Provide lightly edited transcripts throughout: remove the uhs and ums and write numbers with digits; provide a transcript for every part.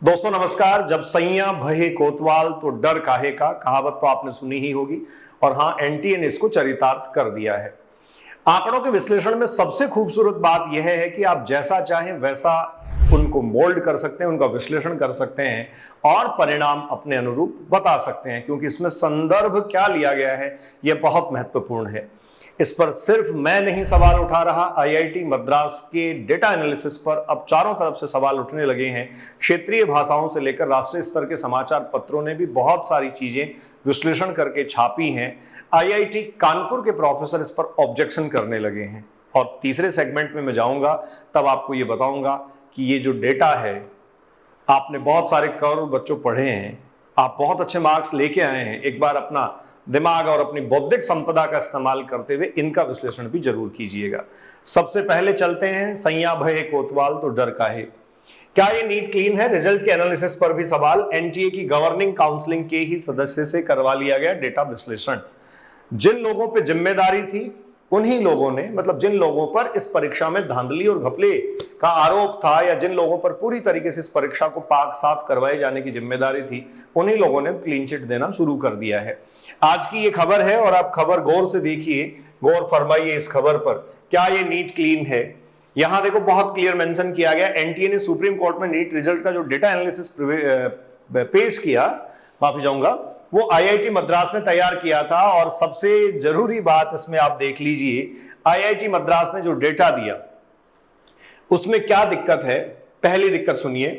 दोस्तों नमस्कार। जब सैया भये कोतवाल तो डर काहे का, कहावत तो आपने सुनी ही होगी। और हाँ, एनटीए ने इसको चरितार्थ कर दिया है। आंकड़ों के विश्लेषण में सबसे खूबसूरत बात यह है कि आप जैसा चाहें वैसा उनको मोल्ड कर सकते हैं, उनका विश्लेषण कर सकते हैं और परिणाम अपने अनुरूप बता सकते हैं, क्योंकि इसमें संदर्भ क्या लिया गया है यह बहुत महत्वपूर्ण है। इस पर सिर्फ मैं नहीं सवाल उठा रहा, आईआईटी मद्रास के डेटा एनालिसिस पर अब चारों तरफ से सवाल उठने लगे हैं। क्षेत्रीय भाषाओं से लेकर राष्ट्रीय स्तर के समाचार पत्रों ने भी बहुत सारी चीजें विश्लेषण करके छापी हैं। आईआईटी कानपुर के प्रोफेसर इस पर ऑब्जेक्शन करने लगे हैं। और तीसरे सेगमेंट में मैं जाऊंगा, तब आपको ये बताऊंगा कि ये जो डेटा है, आपने बहुत सारे कर्व बच्चों पढ़े हैं, आप बहुत अच्छे मार्क्स लेके आए हैं। एक बार अपना दिमाग और अपनी बौद्धिक संपदा का इस्तेमाल करते हुए इनका विश्लेषण भी जरूर कीजिएगा। सबसे पहले चलते हैं, सैया भये कोतवाल तो डर काहे। क्या ये नीट क्लीन है? रिजल्ट के एनालिसिस पर भी सवाल। एनटीए की गवर्निंग काउंसिलिंग के ही सदस्य से करवा लिया गया डेटा विश्लेषण। जिन लोगों पर जिम्मेदारी थी उन्हीं लोगों ने, मतलब जिन लोगों पर इस परीक्षा में धांधली और घपले का आरोप था, या जिन लोगों पर पूरी तरीके से इस परीक्षा को पाक साफ करवाए जाने की जिम्मेदारी थी, उन्हीं लोगों ने क्लीन चिट देना शुरू कर दिया है। आज की ये खबर है और आप खबर गौर से देखिए, गौर फरमाइए इस खबर पर। क्या ये नीट क्लीन है? यहां देखो बहुत क्लियर मेंशन किया गया, एनटीए ने सुप्रीम कोर्ट में नीट रिजल्ट का जो डेटा एनालिसिस पेश किया, माफी चाहूंगा, वो आईआईटी मद्रास ने तैयार किया था। और सबसे जरूरी बात इसमें आप देख लीजिए, आईआईटी मद्रास ने जो डेटा दिया उसमें क्या दिक्कत है। पहली दिक्कत सुनिए।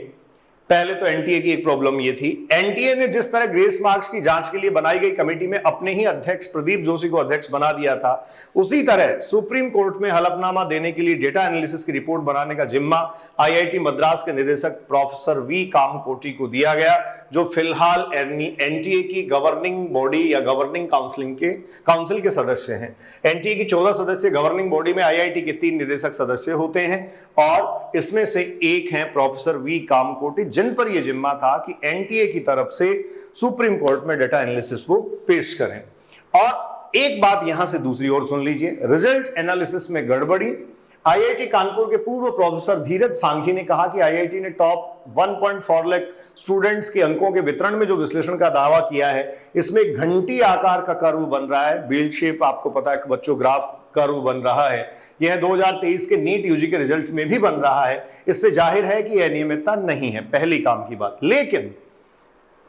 पहले तो एनटीए की एक प्रॉब्लम ये थी, एनटीए ने जिस तरह ग्रेस मार्क्स की जांच के लिए बनाई गई कमेटी में अपने ही अध्यक्ष प्रदीप जोशी को अध्यक्ष बना दिया था, उसी तरह सुप्रीम कोर्ट में हलफनामा देने के लिए डेटा एनालिसिस की रिपोर्ट बनाने का जिम्मा आईआईटी मद्रास के निदेशक प्रोफेसर वी कामकोटी को दिया गया, जो फिलहाल एनटीए की गवर्निंग बॉडी या गवर्निंग काउंसिल के सदस्य हैं। एनटीए की 14 सदस्य गवर्निंग बॉडी में आईआईटी के 3 निदेशक सदस्य होते हैं और इसमें से एक हैं प्रोफेसर वी कामकोटी, जिन पर यह जिम्मा था कि एनटीए की तरफ से सुप्रीम कोर्ट में डेटा एनालिसिस को पेश करें। और एक बात यहां से दूसरी ओर सुन लीजिए, रिजल्ट एनालिसिस में गड़बड़ी। आईआईटी कानपुर के पूर्व प्रोफेसर धीरज सांघी ने कहा कि आईआईटी ने टॉप 1.4 लाख स्टूडेंट्स के अंकों के वितरण में जो विश्लेषण का दावा किया है, इसमें घंटी आकार का कर्व बन रहा है, बेल शेप, आपको पता है बच्चों ग्राफ कर्व बन रहा है। यह 2023 के नीट यूजी के रिजल्ट में भी बन रहा है। इससे जाहिर है कि यह नियमितता नहीं है, पहली काम की बात।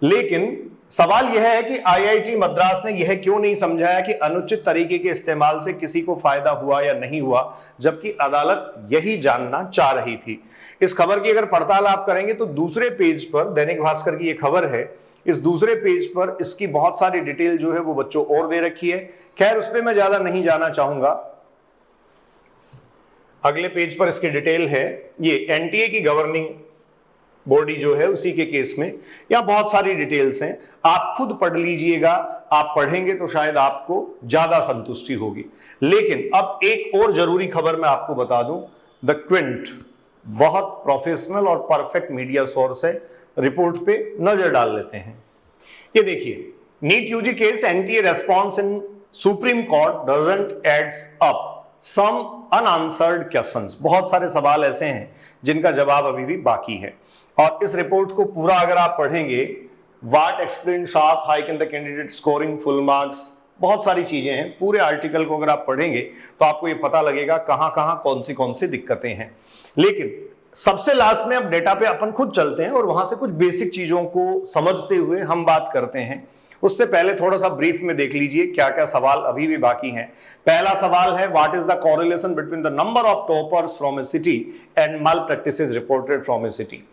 लेकिन सवाल यह है कि आईआईटी मद्रास ने यह क्यों नहीं समझाया कि अनुचित तरीके के इस्तेमाल से किसी को फायदा हुआ या नहीं हुआ, जबकि अदालत यही जानना चाह रही थी। इस खबर की अगर पड़ताल आप करेंगे तो दूसरे पेज पर, दैनिक भास्कर की यह खबर है, इस दूसरे पेज पर इसकी बहुत सारी डिटेल जो है वो बच्चों और दे रखी है। खैर उस पर मैं ज्यादा नहीं जाना चाहूंगा। अगले पेज पर इसकी डिटेल है, ये एनटीए की गवर्निंग बॉडी जो है उसी के केस में, यहां बहुत सारी डिटेल्स हैं, आप खुद पढ़ लीजिएगा। आप पढ़ेंगे तो शायद आपको ज्यादा संतुष्टि होगी। लेकिन अब एक और जरूरी खबर मैं आपको बता दूं, द क्विंट बहुत प्रोफेशनल और परफेक्ट मीडिया सोर्स है, रिपोर्ट पे नजर डाल लेते हैं। ये देखिए, NEET UG case NTA response in Supreme Court doesn't add up some unanswered questions. बहुत सारे सवाल ऐसे हैं जिनका जवाब अभी भी बाकी है। और इस रिपोर्ट को पूरा अगर आप पढ़ेंगे, what explain sharp hike in the candidate scoring full marks, बहुत सारी चीजें हैं। पूरे आर्टिकल को अगर आप पढ़ेंगे तो आपको ये पता लगेगा कहां कहां कौन सी दिक्कतें हैं। लेकिन सबसे लास्ट में अब डेटा पे अपन खुद चलते हैं और वहां से कुछ बेसिक चीजों को समझते हुए हम बात करते हैं। उससे पहले थोड़ा सा ब्रीफ में देख लीजिए क्या क्या सवाल अभी भी बाकी हैं। पहला सवाल है, what is the correlation between the number of toppers from A city and mall practices reported from A city.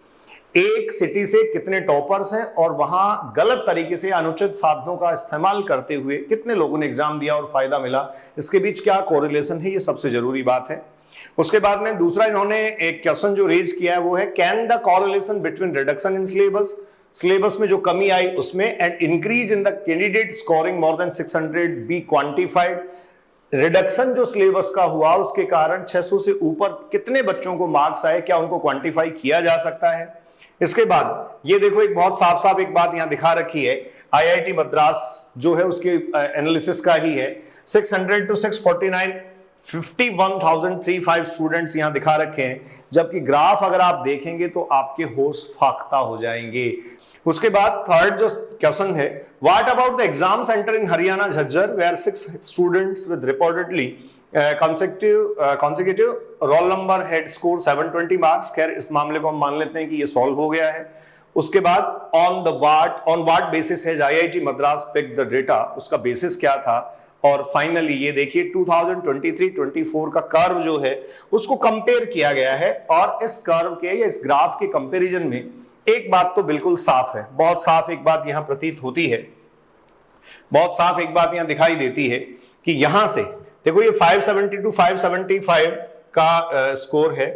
एक सिटी से कितने टॉपर्स हैं और वहां गलत तरीके से अनुचित साधनों का इस्तेमाल करते हुए कितने लोगों ने एग्जाम दिया और फायदा मिला, इसके बीच क्या कोरिलेशन है, ये सबसे जरूरी बात है। उसके बाद में दूसरा इन्होंने एक क्वेश्चन जो रेज किया है वो है, can the correlation between reduction in syllabus में जो कमी आई उसमें and increase in the candidate scoring more than 600 be quantified. Reduction जो सिलेबस का हुआ उसके कारण 600 से ऊपर कितने बच्चों को मार्क्स आए, क्या उनको क्वांटिफाई किया जा सकता है। इसके बाद ये देखो, एक बहुत साफ साफ एक बात यहां दिखा रखी है, आईआईटी मद्रास जो है उसके एनालिसिस का ही है, 600 to 649 51,035 स्टूडेंट्स यहां दिखा रखे हैं, जबकि ग्राफ अगर आप देखेंगे तो आपके होश फाख्ता हो जाएंगे। उसके बाद थर्ड जो क्वेश्चन है, what about the exam centre in Haryana Jhajjar where 6 students with reportedly consecutive roll number had score 720 marks. खैर इस मामले को हम मान लेते हैं कि ये सॉल्व हो गया है। उसके बाद ऑन व्हाट बेसिस है IIT Madras pick the data, उसका बेसिस क्या था। और फाइनली ये देखिए 2023-24 का कर्व जो है उसको कंपेयर किया गया है, और इस कर्व के या इस ग्राफ के कंपैरिजन में एक बात तो बिल्कुल साफ है, बहुत साफ एक बात यहां प्रतीत होती है, बहुत साफ एक बात यहां दिखाई देती है कि यहां से देखो ये 572 575 का स्कोर है,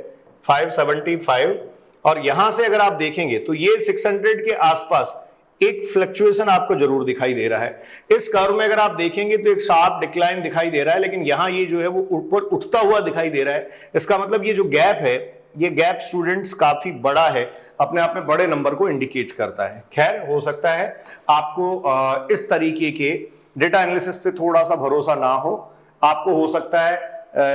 575, और यहां से अगर आप देखेंगे तो ये 600 के आसपास एक फ्लक्चुएशन आपको जरूर दिखाई दे रहा है। इस कर्व में अगर आप देखेंगे तो एक शार्प डिक्लाइन दिखाई दे रहा है, लेकिन यहां ये जो है वो ऊपर उठता हुआ दिखाई दे रहा है। इसका मतलब ये जो गैप है, ये गैप स्टूडेंट्स काफी बड़ा है, अपने आप में बड़े नंबर को इंडिकेट करता है। खैर हो सकता है आपको इस तरीके के डेटा एनालिसिस पे थोड़ा सा भरोसा ना हो, आपको हो सकता है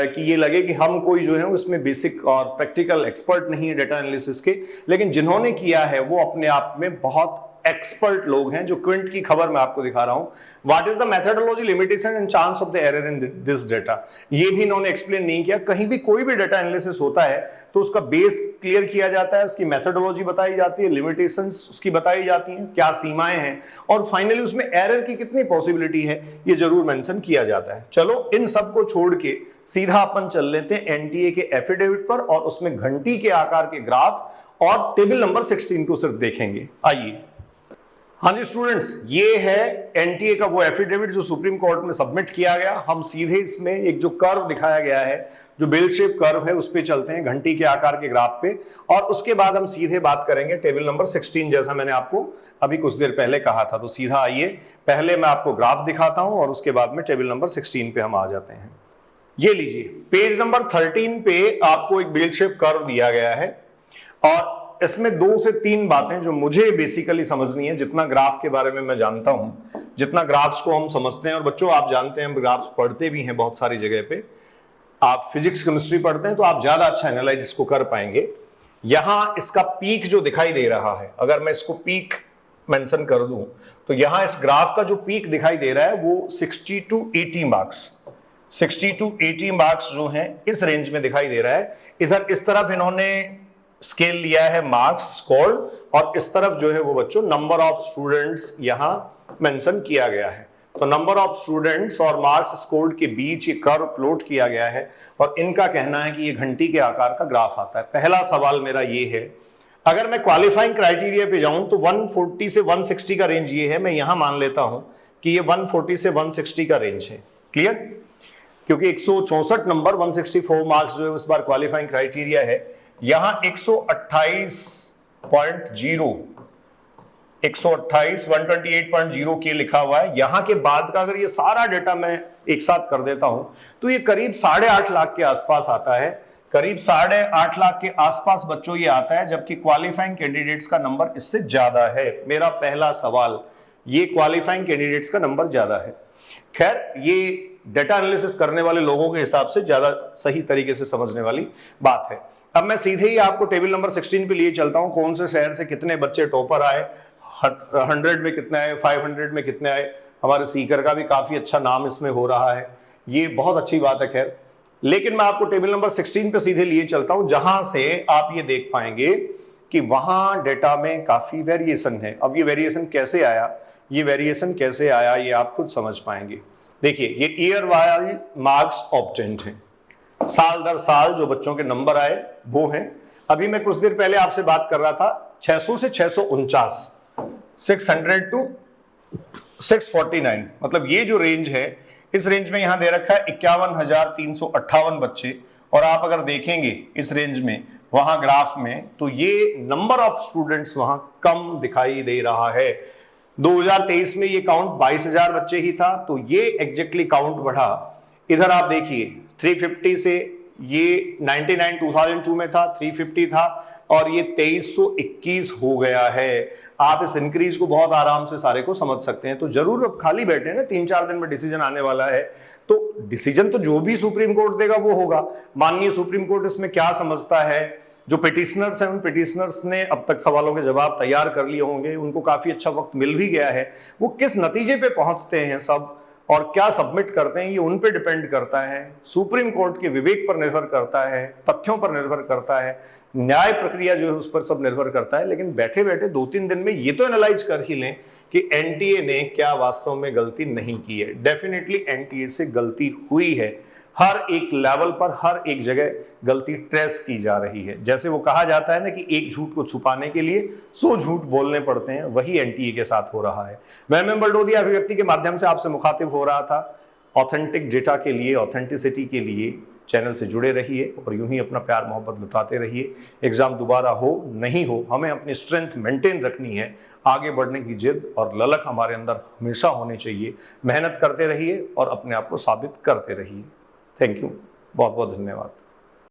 कि ये लगे कि हम कोई जो है उसमें बेसिक और प्रैक्टिकल एक्सपर्ट नहीं है डेटा एनालिसिस के, लेकिन जिन्होंने किया है वो अपने आप में बहुत एक्सपर्ट लोग हैं। जो क्विंट की खबर मैं आपको दिखा रहा हूं, what is the methodology limitation and chance of the error in this data, ये भी इन्होंने एक्सप्लेन नहीं किया। कहीं भी कोई भी डेटा एनालिसिस होता है तो उसका बेस क्लियर किया जाता है, उसकी मेथोडोलॉजी बताई जाती है, लिमिटेशंस उसकी बताई जाती हैं, क्या सीमाएं हैं, और फाइनली उसमें एरर की कितनी पॉसिबिलिटी है ये जरूर मेंशन किया जाता है। चलो इन सब को छोड़ के सीधा अपन चल लेते हैं एनटीए के एफिडेविट पर, और उसमें घंटी के आकार के ग्राफ और टेबल नंबर 16 को सिर्फ देखेंगे। आइए। हाँ जी स्टूडेंट्स, ये है एनटीए का वो एफिडेविट जो सुप्रीम कोर्ट में सबमिट किया गया। हम सीधे इसमें एक जो कर्व दिखाया गया है, जो बेल शेप कर्व है, उस पे चलते हैं, घंटी के आकार के ग्राफ पे, और उसके बाद हम सीधे बात करेंगे टेबल नंबर 16, जैसा मैंने आपको अभी कुछ देर पहले कहा था। तो सीधा आइए, पहले मैं आपको ग्राफ दिखाता हूं और उसके बाद में टेबल नंबर 16 पे हम आ जाते हैं। ये लीजिए, पेज नंबर 13 पे आपको एक बेल शेप कर्व दिया गया है, और इसमें 2 से 3 बातें जो मुझे बेसिकली समझनी है। जितना ग्राफ के बारे में मैं जानता हूं, जितना ग्राफ्स को हम समझते हैं, और बच्चों आप जानते हैं हम ग्राफ्स पढ़ते भी हैं बहुत सारी जगह पे, आप फिजिक्स केमिस्ट्री पढ़ते हैं तो आप ज्यादा अच्छा एनालाइज इसको कर पाएंगे। यहां इसका पीक जो दिखाई दे रहा है, अगर मैं इसको पीक मेंशन कर दूं तो यहां इस ग्राफ का जो पीक दिखाई दे रहा है वो 60 to 80 मार्क्स, 60 to 80 मार्क्स जो हैं इस रेंज में दिखाई दे रहा है। इधर इस तरफ इन्होंने स्केल लिया है मार्क्स स्कोर्ड, और इस तरफ जो है वो बच्चों नंबर ऑफ स्टूडेंट्स यहां मेंशन किया गया है। तो नंबर ऑफ स्टूडेंट्स और मार्क्स स्कोर्ड के बीच ये कर्व प्लॉट किया गया है, और इनका कहना है कि ये घंटी के आकार का ग्राफ आता है। पहला सवाल मेरा ये है, अगर मैं क्वालिफाइंग क्राइटेरिया पे जाऊं तो 140 से 160 का रेंज ये है। मैं यहां मान लेता हूं कि ये 140 से 160 का रेंज है। क्लियर? क्योंकि 164 नंबर 164 मार्क्स जो है इस बार क्वालिफाइंग क्राइटेरिया है। यहां 128.0 के लिखा हुआ है। यहां के बाद का अगर ये सारा डेटा मैं एक साथ कर देता हूं तो ये करीब 8.5 लाख के आसपास आता है, करीब 8.5 लाख के आसपास बच्चों ये आता है, जबकि क्वालिफाइंग कैंडिडेट्स का नंबर इससे ज्यादा है। मेरा पहला सवाल, ये क्वालिफाइंग कैंडिडेट्स का नंबर ज्यादा है। खैर ये डेटा एनालिसिस करने वाले लोगों के हिसाब से ज्यादा सही तरीके से समझने वाली बात है। अब मैं सीधे ही आपको टेबल नंबर 16 पे लिए चलता हूं, कौन से शहर से कितने बच्चे टॉपर आए, 100 में कितने आए, 500 में कितने आए। हमारे सीकर का भी काफी अच्छा नाम इसमें हो रहा है, ये बहुत अच्छी बात है। खैर, लेकिन मैं आपको टेबल नंबर 16 पे सीधे लिए चलता हूं, जहां से आप ये देख पाएंगे कि वहां डेटा में काफी वेरिएशन है। अब ये वेरिएशन कैसे आया, ये आप खुद समझ पाएंगे। देखिए, ये ईयर वाइज मार्क्स ऑब्टेन्ड हैं, साल दर साल जो बच्चों के नंबर आए वो हैं। अभी मैं कुछ देर पहले आपसे बात कर रहा था 600 से 649, 600 to 649, मतलब ये जो रेंज है, इस रेंज में यहां दे रखा है 51,358 बच्चे। और आप अगर देखेंगे इस रेंज में वहां ग्राफ में, तो ये नंबर ऑफ स्टूडेंट्स वहां कम दिखाई दे रहा है। 2023 में ये काउंट 22,000 बच्चे ही था, तो ये एग्जैक्टली काउंट बढ़ा। इधर आप देखिए 350 से ये 99 2002 में था, 350 था, और ये 2321 हो गया है। आप इस इंक्रीज को बहुत आराम से सारे को समझ सकते हैं। तो जरूर अब खाली बैठे ना, 3-4 दिन में डिसीजन आने वाला है, तो डिसीजन तो जो भी सुप्रीम कोर्ट देगा वो होगा। माननीय सुप्रीम कोर्ट इसमें क्या समझता है, जो पिटिशनर्स हैं उन पिटिशनर्स ने अब तक सवालों के जवाब तैयार कर लिए होंगे, उनको काफी अच्छा वक्त मिल भी गया है, वो किस नतीजे पे पहुंचते हैं सब और क्या सबमिट करते हैं, ये उन पे डिपेंड करता है, सुप्रीम कोर्ट के विवेक पर निर्भर करता है, तथ्यों पर निर्भर करता है, न्याय प्रक्रिया जो है उस पर सब निर्भर करता है। लेकिन बैठे बैठे 2-3 दिन में ये तो एनालाइज कर ही लें कि एनटीए ने क्या वास्तव में गलती नहीं की है। डेफिनेटली एनटीए से गलती हुई है, हर एक लेवल पर हर एक जगह गलती ट्रेस की जा रही है। जैसे वो कहा जाता है ना कि एक झूठ को छुपाने के लिए 100 झूठ बोलने पड़ते हैं, वही एनटीए के साथ हो रहा है। मैं बलडोदिया अभिव्यक्ति के माध्यम से आपसे मुखातिब हो रहा था। ऑथेंटिक डेटा के लिए, ऑथेंटिसिटी के लिए चैनल से जुड़े रहिए और यूं ही अपना प्यार मोहब्बत लुटाते रहिए। एग्जाम दोबारा हो नहीं हो, हमें अपनी स्ट्रेंथ मेंटेन रखनी है, आगे बढ़ने की जिद और ललक हमारे अंदर हमेशा होनी चाहिए। मेहनत करते रहिए और अपने आप को साबित करते रहिए। थैंक यू, बहुत बहुत धन्यवाद।